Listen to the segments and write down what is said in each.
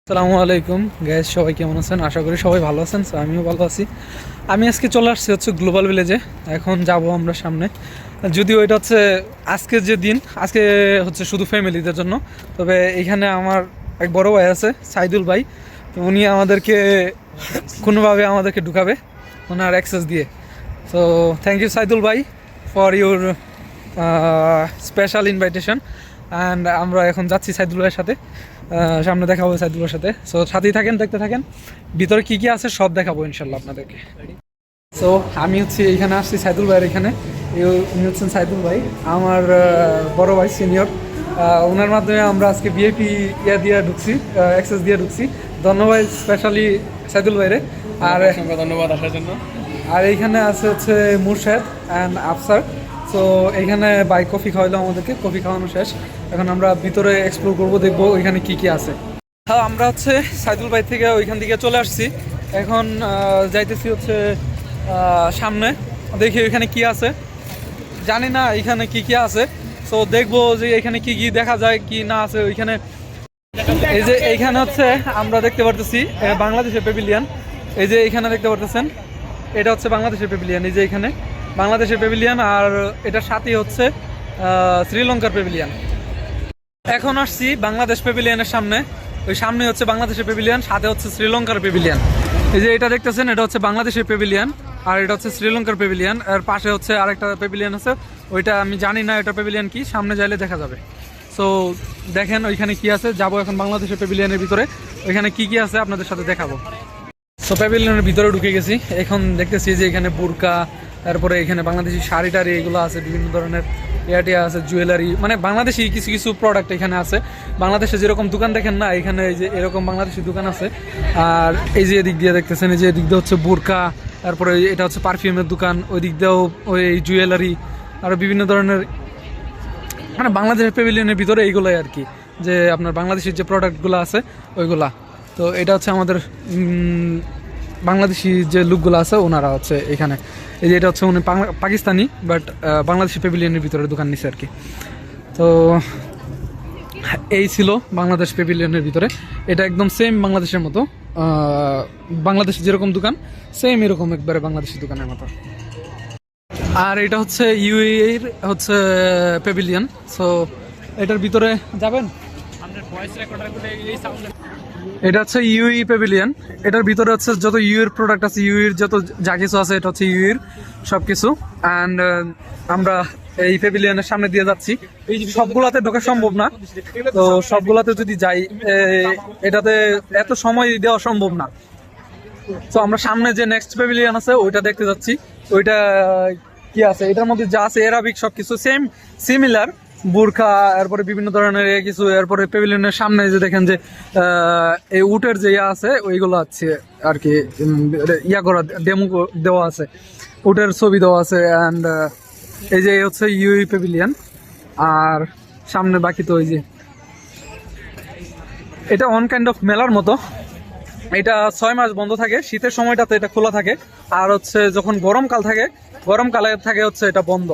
আসসালামু আলাইকুম গাইস, সবাই কেমন আছেন? আশা করি সবাই ভালো আছেন। সো আমিও ভালো আছি। আমি আজকে চলে আসছি হচ্ছে গ্লোবাল ভিলেজে। এখন যাব আমরা সামনে, যদিও এটা হচ্ছে আজকের যে দিন, আজকে হচ্ছে শুধু ফ্যামিলিদের জন্য। তবে এখানে আমার এক বড় ভাই আছে, সাইদুল ভাই। তো উনি কোনোভাবে আমাদেরকে ঢুকাবে ওনার অ্যাক্সেস দিয়ে। সো থ্যাংক ইউ সাইদুল ভাই for your special invitation. And আমরা এখন যাচ্ছি সাইদুল ভাইয়ের সাথে, সামনে দেখা হবে সাইদুলের সাথে। সো সাথেই থাকেন, দেখতে থাকেন, ভিতরে কি কি আছে সব দেখাবো ইনশাল্লাহ আপনাদেরকে। সো আমি হচ্ছে এইখানে আসছি সাইদুল ভাইয়ের এখানে। উনি হচ্ছেন সাইদুল ভাই, আমার বড় ভাই, সিনিয়র। ওনার মাধ্যমে আমরা আজকে ভিআইপি দিয়ে ঢুকছি, অ্যাক্সেস দিয়ে ঢুকছি। ধন্যবাদ স্পেশালি সাইদুল ভাইরে। আর ধন্যবাদ আসার জন্য। আর এইখানে আছে হচ্ছে মুর্শেদ অ্যান্ড আফসার। সো এইখানে বাই কফি খাওয়াইলো আমাদেরকে, কফি খাওয়ানো শেষ। এখন আমরা ভিতরে এক্সপ্লোর করবো, দেখবো ওইখানে কি কি আছে। হ্যাঁ, আমরা হচ্ছে সাইদুল ভাই থেকে ওইখান থেকে চলে আসছি। এখন যাইতেছি হচ্ছে সামনে, দেখি ওইখানে কি আছে। জানি না এখানে কি কি আছে। সো দেখবো যে এখানে কি কি দেখা যায়, কি না আছে ওইখানে। এই যে এইখানে হচ্ছে আমরা দেখতে পারতেছি বাংলাদেশের প্যাভিলিয়ন। এই যে এইখানে দেখতে পারতেছেন, এটা হচ্ছে বাংলাদেশের প্যাভিলিয়ন। এই যে এখানে বাংলাদেশের প্যাভিলিয়ন, আর এটার সাথেই হচ্ছে শ্রীলঙ্কার প্যাভিলিয়ন। এখন আসছি বাংলাদেশ প্যাভিলিয়নের সামনে। ওই সামনে হচ্ছে বাংলাদেশের প্যাভিলিয়ন, সাথে হচ্ছে শ্রীলঙ্কার প্যাভিলিয়ন। এই যে এটা দেখতেছেন, এটা হচ্ছে বাংলাদেশের প্যাভিলিয়ন, আর এটা হচ্ছে শ্রীলঙ্কার প্যাভিলিয়ন। আর পাশে হচ্ছে আরেকটা প্যাভিলিয়ন আছে, ওইটা আমি জানি না এটা প্যাভিলিয়ন কি, সামনে যাইলে দেখা যাবে। সো দেখেন ওইখানে কি আছে। যাবো এখন বাংলাদেশের প্যাভিলিয়নের ভিতরে, ওইখানে কি কি আছে আপনাদের সাথে দেখাবো। সো প্যাভিলিয়নের ভিতরে ঢুকে গেছি। এখন দেখতেছি যে এখানে বুরকা, তারপরে এখানে বাংলাদেশি শাড়ি টাড়ি এগুলো আছে, বিভিন্ন ধরনের ইয়াটিয়া আছে, জুয়েলারি, মানে বাংলাদেশি কিছু কিছু প্রোডাক্ট এখানে আছে। বাংলাদেশে যেরকম দোকান দেখেন না, এখানে এই যে এরকম বাংলাদেশি দোকান আছে। আর এই যে এদিক দিয়ে দেখতেছেন, এই যে এদিক দিয়ে হচ্ছে বুরকা, তারপরে এটা হচ্ছে পারফিউমের দোকান, ওই দিক দিয়েও ওই জুয়েলারি, আরও বিভিন্ন ধরনের, মানে বাংলাদেশের প্যাভিলিয়নের ভিতরে এইগুলোই আর কি, যে আপনার বাংলাদেশের যে প্রোডাক্টগুলো আছে ওইগুলা। তো এটা হচ্ছে আমাদের বাংলাদেশি যে লোকগুলো আছে ওনারা হচ্ছে এখানে। এই যে এটা হচ্ছে উনি পাকিস্তানি, বাট বাংলাদেশি প্যাভিলিয়নের ভিতরে দোকান নিছে আর কি। তো এই ছিল বাংলাদেশ প্যাভিলিয়নের ভিতরে। এটা একদম সেম বাংলাদেশের মতো, বাংলাদেশের যেরকম দোকান সেম এরকম একবারে বাংলাদেশি দোকানের মতো। আর এটা হচ্ছে ইউএইর হচ্ছে প্যাভিলিয়ন। সো এটার ভিতরে যাবেন। এটা হচ্ছে ইউই প্যাভিলিয়ন। এটার ভিতরে হচ্ছে যত ইউএর প্রোডাক্ট আছে, ইউএর যত যা কিছু আছে, এটা হচ্ছে ইউএর সব কিছু। অ্যান্ড আমরা এই প্যাভিলিয়নের সামনে দিয়ে যাচ্ছি। সবগুলাতে ঢোকা সম্ভব না, তো সবগুলাতে যদি যাই এটাতে এত সময় দেওয়া সম্ভব না। তো আমরা সামনে যে নেক্সট প্যাভিলিয়ন আছে ওইটা দেখতে যাচ্ছি। ওইটা কি আছে, এটার মধ্যে যা আছে এরাবিক সবকিছু সেম সিমিলার, বুরখা, এরপরে বিভিন্ন ধরনের কিছু। এরপরে প্যাভিলিয়নের সামনে যে দেখেন যে এই উটের যে ইয়া আছে ওইগুলো আছে আর কি, ইয়া করা ডেমো দেওয়া আছে, উটের ছবি দেওয়া আছে। অ্যান্ড এই যে হচ্ছে ইউই প্যাভিলিয়ন। আর সামনে বাকি তো ওই যে এটা অন কাইন্ড অফ মেলার মতো। এটা 6 মাস বন্ধ থাকে, শীতের সময়টাতে এটা খোলা থাকে। আর হচ্ছে যখন গরমকাল থাকে, গরমকালে থাকে হচ্ছে এটা বন্ধ।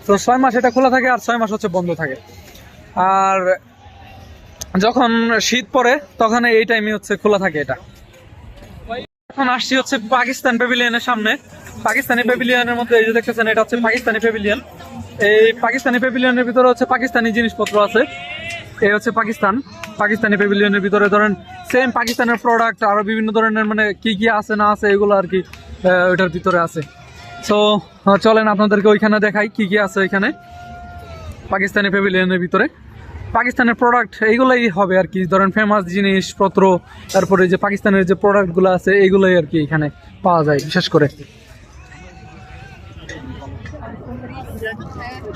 তো 6 মাস এটা খোলা থাকে, আর 6 মাস হচ্ছে বন্ধ থাকে। আর যখন শীত পড়ে তখন এই টাইমে হচ্ছে খোলা থাকে এটা। এখন আসছি হচ্ছে পাকিস্তান প্যাভিলিয়নের সামনে। পাকিস্তানি প্যাভিলিয়নের মধ্যে এই যে দেখতেছেন, এটা হচ্ছে পাকিস্তানি প্যাভিলিয়ন। এই পাকিস্তানি প্যাভিলিয়নের ভিতরে হচ্ছে পাকিস্তানি জিনিসপত্র আছে। এই হচ্ছে পাকিস্তানি প্যাভিলিয়নের ভিতরে ধরেন সেম পাকিস্তানের প্রোডাক্ট, আরো বিভিন্ন ধরনের মানে কি কি আছে না আছে এগুলো আর কি ওইটার ভিতরে আছে। সো চলেন আপনাদেরকে ওইখানে দেখাই কি কি আছে এখানে পাকিস্তানি প্যাভিলিয়নের ভিতরে। পাকিস্তানের প্রোডাক্ট এইগুলাই হবে আর কি, ধরেন ফেমাস জিনিসপত্র, তারপরে যে পাকিস্তানের যে প্রোডাক্টগুলো আছে এইগুলাই আর কি এখানে পাওয়া যায় বিশেষ করে।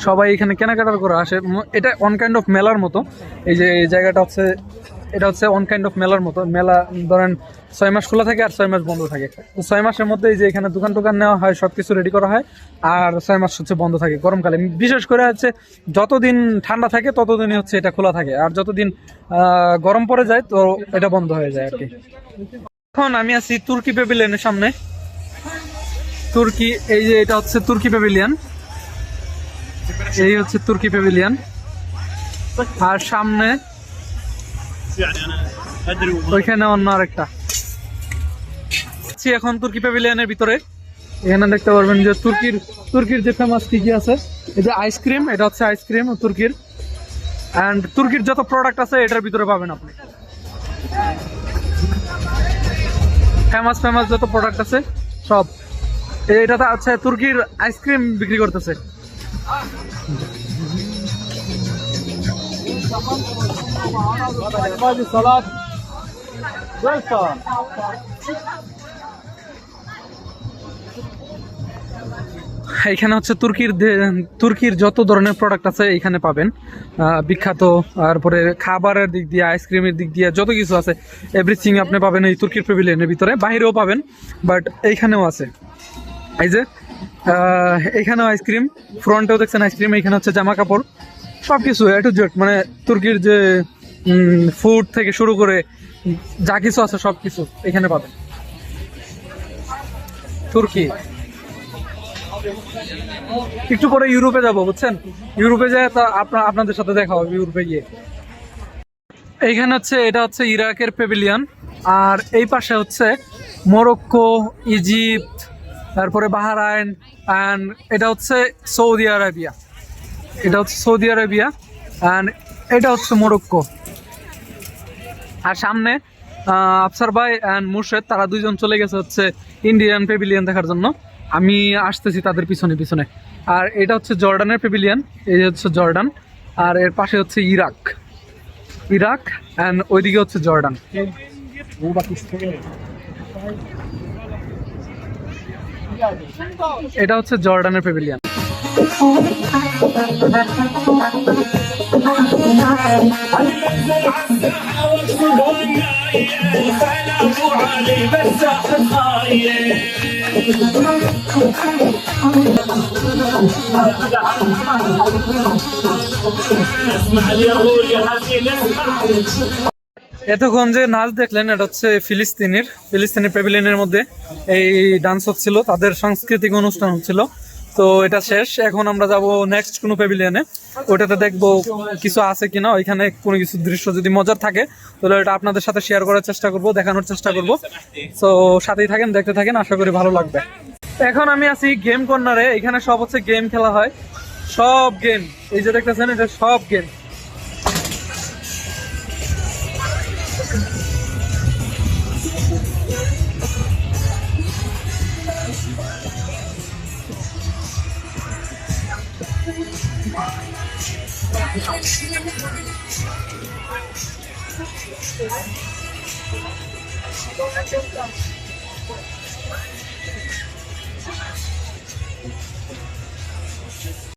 সবাই এখানে কেনাকাটার করে আসে। এটা অন কাইন্ড অফ মেলার মতো। এই যে এই জায়গাটা হচ্ছে, এটা হচ্ছে অন কাইন্ড অফ মেলার মতো। মেলা ধরেন 6 মাস খোলা থাকে আর 6 মাস বন্ধ থাকে। তো 6 মাসের মধ্যে এই যে এখানে দোকান টোকান নেওয়া হয়, সবকিছু রেডি করা হয়। আর 6 মাস হচ্ছে বন্ধ থাকে গরমকালে। বিশেষ করে হচ্ছে যতদিন ঠান্ডা থাকে ততদিনই হচ্ছে এটা খোলা থাকে, আর যতদিন গরম পড়ে যায় তো এটা বন্ধ হয়ে যায় আর কি। এখন আমি আছি তুর্কি প্যাভিলিয়নের সামনে। তুর্কি, এই যে এটা হচ্ছে তুর্কি প্যাভিলিয়ন। এই হচ্ছে তুর্কি প্যাভিলিয়ন। আর সামনে ওইখানে অন্য আরেকটা। এখন তুর্কি প্যাভিলিয়নের ভিতরে এখানে দেখতে পারবেন যে তুর্কির যে ফেমাস কি কি আছে। এই যে আইসক্রিম, এটা হচ্ছে আইসক্রিম তুর্কির, অ্যান্ড তুর্কির যত প্রোডাক্ট আছে এটার ভিতরে পাবেন আপনি। ফেমাস যত প্রোডাক্ট আছে সব এটাতে আছে। তুর্কির আইসক্রিম বিক্রি করতেছে। এখানে হচ্ছে তুর্কির যত ধরনের প্রোডাক্ট আছে এখানে পাবেন, বিখ্যাত। তারপরে খাবারের দিক দিয়ে, আইসক্রিমের দিক দিয়ে যত কিছু আছে এভরিথিং আপনি পাবেন এই তুর্কির প্যাভিলিয়নের ভিতরে। বাইরেও পাবেন, বাট এইখানেও আছে। এই যে এইখানেও আইসক্রিম, ফ্রন্টেও দেখছেন আইসক্রিম। এইখানে হচ্ছে জামা কাপড়, সবকিছু এ টু জেড, মানে তুর্কির যে ফুড থেকে শুরু করে যা কিছু আছে সবকিছু এখানে পাবেন। তুর্কি। একটু পরে ইউরোপে যাব, বুঝছেন? ইউরোপে যায় তা আপনাদের সাথে দেখা হবে ইউরোপে গিয়ে। এইখানে হচ্ছে এটা হচ্ছে ইরাকের প্যাভিলিয়ন, আর এই পাশে হচ্ছে মরক্কো, ইজিপ্ট, তারপরে বাহরাইন, অ্যান্ড এটা হচ্ছে সৌদি আরবিয়া। অ্যান্ড এটা হচ্ছে মরক্কো। আর সামনে আফসার ভাই অ্যান্ড মুর্শেদ, তারা দুইজন চলে গেছে হচ্ছে ইন্ডিয়ান প্যাভিলিয়ন দেখার জন্য। আমি আসতেছি তাদের পিছনে। আর এটা হচ্ছে জর্ডানের প্যাভিলিয়ন, এই হচ্ছে জর্ডান। আর এর পাশে হচ্ছে ইরাক অ্যান্ড ওইদিকে হচ্ছে জর্ডান। এটা হচ্ছে জর্ডানের প্যাভিলিয়ন। এতক্ষণ যে নাচ দেখলেন এটা হচ্ছে ফিলিস্তিনের প্যাভিলিয়নের মধ্যে এই ডান্স হচ্ছিল, তাদের সাংস্কৃতিক অনুষ্ঠান হচ্ছিল। তো এটা শেষ, এখন আমরা যাব নেক্সট কোনো প্যাভিলিয়নে, ওটাতে দেখবো কিছু আছে কিনা, ওইখানে কোনো কিছু দৃশ্য যদি মজার থাকে তাহলে এটা আপনাদের সাথে শেয়ার করার চেষ্টা করব, দেখানোর চেষ্টা করব। তো সাথেই থাকেন, দেখতে থাকেন, আশা করি ভালো লাগবে। এখন আমি আছি গেম কর্নারে, এখানে সব হচ্ছে গেম খেলা হয়, সব গেম। এই যে দেখতেছেন এটা সব গেম।